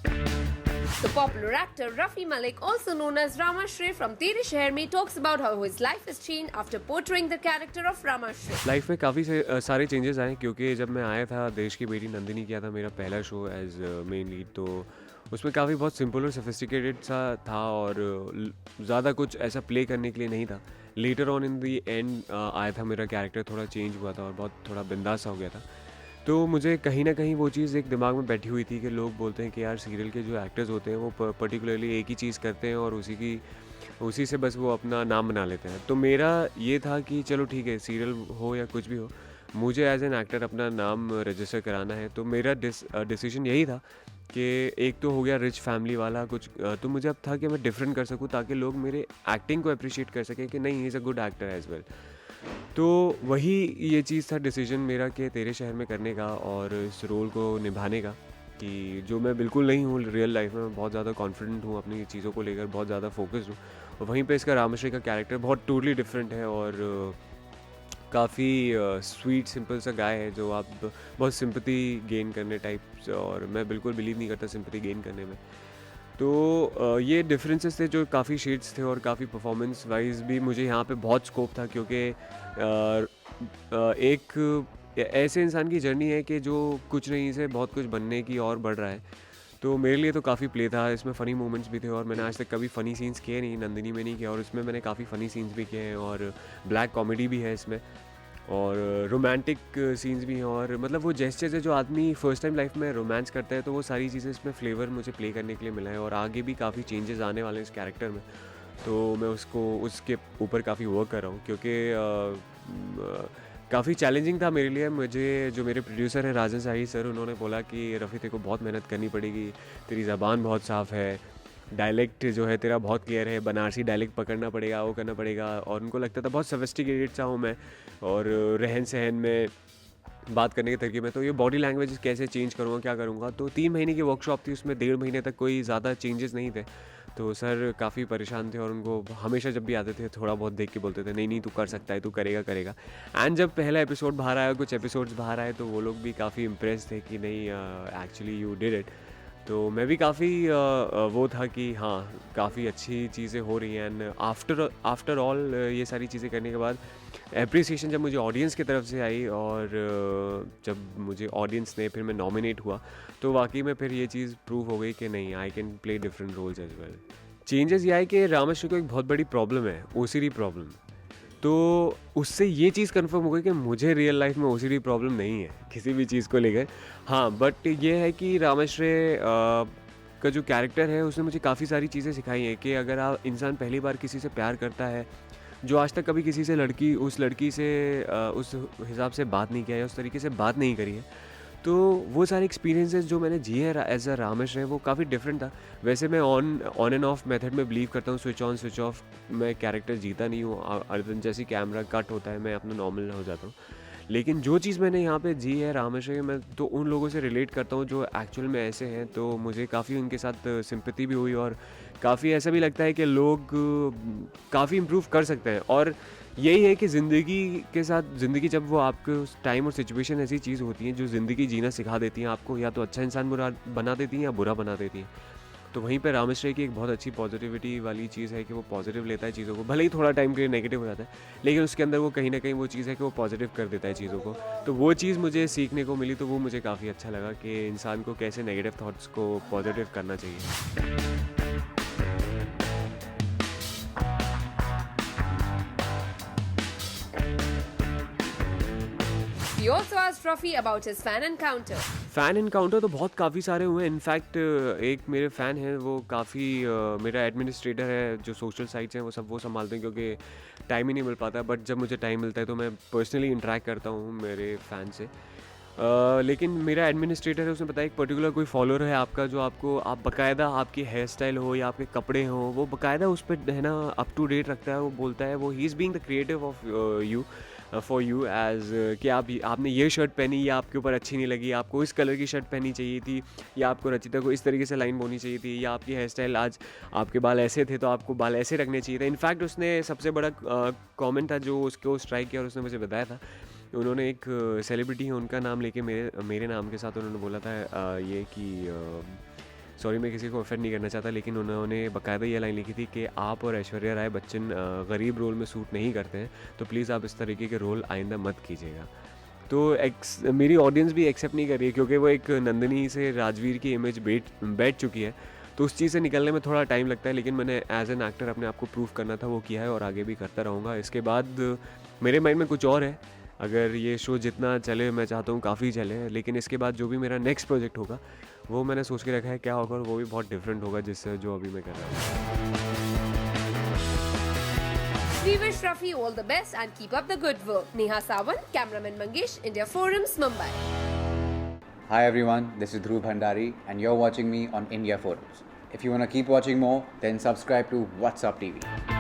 The popular actor Rafi Malik, also known as Rama Shri from Tere Sheher Mein, talks about how his life has changed after portraying the character of Rama Shri. Life में काफ़ी सारे changes आए क्योंकि जब मैं आया था देश की बेटी नंदिनी किया था मेरा पहला शो एज मेन लीड, तो उसमें काफ़ी बहुत सिंपल और सोफिस्टिकेटेड सा था और ज़्यादा कुछ ऐसा प्ले करने के लिए नहीं था। Later on in the and आया था मेरा कैरेक्टर थोड़ा चेंज हुआ था और बहुत थोड़ा बिंदास सा हो गया था। तो मुझे कहीं न कहीं वो चीज़ एक दिमाग में बैठी हुई थी कि लोग बोलते हैं कि यार सीरियल के जो एक्टर्स होते हैं वो पर्टिकुलरली एक ही चीज़ करते हैं और उसी से बस वो अपना नाम बना लेते हैं। तो मेरा ये था कि चलो ठीक है, सीरियल हो या कुछ भी हो, मुझे एज़ एन एक्टर अपना नाम रजिस्टर कराना है। तो मेरा डिसीज़न यही था कि एक तो हो गया रिच फैमिली वाला कुछ, तो मुझे अब था कि मैं डिफरेंट कर सकूँ ताकि लोग मेरे एक्टिंग को अप्रिशिएट कर सकें कि नहीं, he is a good actor as well. तो वही ये चीज़ था डिसीजन मेरा कि तेरे शहर में करने का और इस रोल को निभाने का, कि जो मैं बिल्कुल नहीं हूँ रियल लाइफ में। मैं बहुत ज़्यादा कॉन्फिडेंट हूँ अपनी चीज़ों को लेकर, बहुत ज़्यादा फोकस्ड हूँ। और वहीं पे इसका रामश्री का कैरेक्टर बहुत टोटली डिफरेंट है और काफ़ी स्वीट सिंपल सा गाय है जो आप बहुत सिंपैथी गेन करने टाइप, और मैं बिल्कुल बिलीव नहीं करता सिंपैथी गेन करने में। तो ये डिफरेंसेस थे जो काफ़ी शेड्स थे और काफ़ी परफॉर्मेंस वाइज भी मुझे यहाँ पे बहुत स्कोप था क्योंकि एक ऐसे इंसान की जर्नी है कि जो कुछ नहीं से बहुत कुछ बनने की और बढ़ रहा है। तो मेरे लिए तो काफ़ी प्ले था, इसमें फ़नी मोमेंट्स भी थे और मैंने आज तक कभी फ़नी सीन्स किए नहीं, नंदिनी में नहीं किया, और इसमें मैंने काफ़ी फ़नी सीन्स भी किए हैं और ब्लैक कॉमेडी भी है इसमें और रोमांटिक सीन्स भी हैं। और मतलब वो जेस्चर्स है जो आदमी फर्स्ट टाइम लाइफ में रोमांस करता है, तो वो सारी चीज़ें इसमें फ्लेवर मुझे प्ले करने के लिए मिला है और आगे भी काफ़ी चेंजेस आने वाले हैं इस कैरेक्टर में। तो मैं उसके ऊपर काफ़ी वर्क कर रहा हूँ क्योंकि काफ़ी चैलेंजिंग था मेरे लिए। मुझे जो मेरे प्रोड्यूसर हैं राजन शाही सर, उन्होंने बोला कि रफ़ी तेरे को बहुत मेहनत करनी पड़ेगी, तेरी ज़बान बहुत साफ़ है, डायलेक्ट जो है तेरा बहुत क्लियर है, बनारसी डायलेक्ट पकड़ना पड़ेगा, वो करना पड़ेगा। और उनको लगता था बहुत सोफिस्टिकेटेड सा हूँ मैं और रहन सहन में, बात करने के तरीके में। तो ये बॉडी लैंग्वेज कैसे चेंज करूँगा, क्या करूँगा। तो 3 महीने की वर्कशॉप थी, उसमें 1.5 महीने तक कोई ज़्यादा चेंजेस नहीं थे। तो सर काफ़ी परेशान थे और उनको हमेशा जब भी आते थे थोड़ा बहुत देख के बोलते थे, नहीं नहीं तू कर सकता है, तू करेगा करेगा। एंड जब पहला एपिसोड बाहर आया, कुछ एपिसोड्स बाहर आए, तो वो लोग भी काफ़ी इम्प्रेस थे कि नहीं एक्चुअली यू डिड इट। तो मैं भी काफ़ी वो था कि हाँ, काफ़ी अच्छी चीज़ें हो रही हैं। एंड आफ्टर ऑल ये सारी चीज़ें करने के बाद एप्रिसिएशन जब मुझे ऑडियंस की तरफ से आई और जब मुझे ऑडियंस ने, फिर मैं नॉमिनेट हुआ, तो वाकई में फिर ये चीज़ प्रूव हो गई कि नहीं, I can play different roles as well. Changes ये आए कि रामेश्वर को एक बहुत बड़ी प्रॉब्लम है, ओसीडी प्रॉब्लम। तो उससे ये चीज़ कंफर्म हो गई कि मुझे रियल लाइफ में ओसीडी प्रॉब्लम नहीं है किसी भी चीज़ को लेकर। हाँ, बट ये है कि रामेश्वर का जो कैरेक्टर है उसने मुझे काफ़ी सारी चीज़ें सिखाई हैं कि अगर आप इंसान पहली बार किसी से प्यार करता है, जो आज तक कभी किसी से उस लड़की से उस हिसाब से बात नहीं किया है, उस तरीके से बात नहीं करी है, तो वो सारे एक्सपीरियंसेस जो मैंने जिए हैं एज अ रामेश है, वो काफ़ी डिफरेंट था। वैसे मैं ऑन एंड ऑफ मेथड में बिलीव करता हूँ, स्विच ऑन स्विच ऑफ मैं कैरेक्टर जीता नहीं हूँ। अदर देन जैसे कैमरा कट होता है मैं अपना नॉर्मल हो जाता हूँ। लेकिन जो चीज़ मैंने यहाँ पे जी है रामेश है, मैं तो उन लोगों से रिलेट करता हूँ जो एक्चुअल में ऐसे हैं, तो मुझे काफ़ी उनके साथ सिंपैथी भी हुई और काफ़ी ऐसा भी लगता है कि लोग काफ़ी इम्प्रूव कर सकते हैं। और यही है कि ज़िंदगी के साथ, ज़िंदगी जब वो आपके उस टाइम और सिचुएशन ऐसी चीज़ होती हैं जो ज़िंदगी जीना सिखा देती हैं आपको, या तो अच्छा इंसान बुरा बना देती हैं या बुरा बना देती हैं। तो वहीं पे रामेश्वरी की एक बहुत अच्छी पॉजिटिविटी वाली चीज़ है कि वो पॉजिटिव लेता है चीज़ों को, भले ही थोड़ा टाइम के लिए नेगेटिव हो जाता है, लेकिन उसके अंदर वो कहीं न कहीं वो चीज़ है कि वो पॉजिटिव कर देता है चीज़ों को। तो वो चीज़ मुझे सीखने को मिली, तो वो मुझे काफ़ी अच्छा लगा कि इंसान को कैसे नेगेटिव थॉट्स को पॉजिटिव करना चाहिए। We also asked Rafi about his fan encounter. Fan encounter तो बहुत काफ़ी सारे हुए हैं। इनफैक्ट एक मेरे फ़ैन हैं, वो काफ़ी मेरा एडमिनिस्ट्रेटर है, जो सोशल साइट्स हैं वो संभालते हैं क्योंकि टाइम ही नहीं मिल पाता। बट जब मुझे टाइम मिलता है तो मैं पर्सनली इंटरेक्ट करता हूँ मेरे फ़ैन से। लेकिन मेरा एडमिनिस्ट्रेटर है, उसने बताया एक पर्टिकुलर कोई फॉलोअर है आपका जो आपको, आप बाकायदा आपकी हेयर स्टाइल हो या आपके कपड़े हो, वो बाकायदा उस पर है ना अप टू डेट रखता है। वो बोलता है, वो he is being the creative of you for you as कि आपने ये शर्ट पहनी या आपके ऊपर अच्छी नहीं लगी, आपको इस कलर की शर्ट पहननी चाहिए थी, या आपको रचिता को इस तरीके से लाइन बोनी चाहिए थी, या आपकी हेयर स्टाइल आज आपके बाल ऐसे थे तो आपको बाल ऐसे रखने चाहिए थे। इनफैक्ट उसने सबसे बड़ा कमेंट था जो उसको स्ट्राइक किया और उसने मुझे बताया था, उन्होंने एक सेलिब्रिटी है उनका नाम लेके मेरे नाम के साथ उन्होंने बोला था ये कि सॉरी मैं किसी को ऑफेंड नहीं करना चाहता, लेकिन उन्होंने बाकायदा ये लाइन लिखी थी कि आप और ऐश्वर्या राय बच्चन गरीब रोल में सूट नहीं करते हैं, तो प्लीज़ आप इस तरीके के रोल आइंदा मत कीजिएगा। तो मेरी ऑडियंस भी एक्सेप्ट नहीं कर रही है, क्योंकि वो एक नंदिनी से राजवीर की इमेज बैठ चुकी है, तो उस चीज़ से निकलने में थोड़ा टाइम लगता है। लेकिन मैंने एज एन एक्टर अपने आप को प्रूव करना था, वो किया है और आगे भी करता रहूँगा। इसके बाद मेरे माइंड में कुछ और है। अगर ये शो जितना चले, मैं चाहता हूँ काफ़ी चले, लेकिन इसके बाद जो भी मेरा नेक्स्ट प्रोजेक्ट होगा वो मैंने सोच के रखा है क्या होगा, और वो भी बहुत डिफरेंट होगा जिससे जो अभी मैं कर रहा हूँ। We wish Rafi all the best and keep up the good work. Neha Sawant, cameraman Mangesh, India Forums, Mumbai. Hi everyone, this is Dhruv Bhandari and you're watching me on India Forums. If you want to keep watching more, then subscribe to What's Up TV.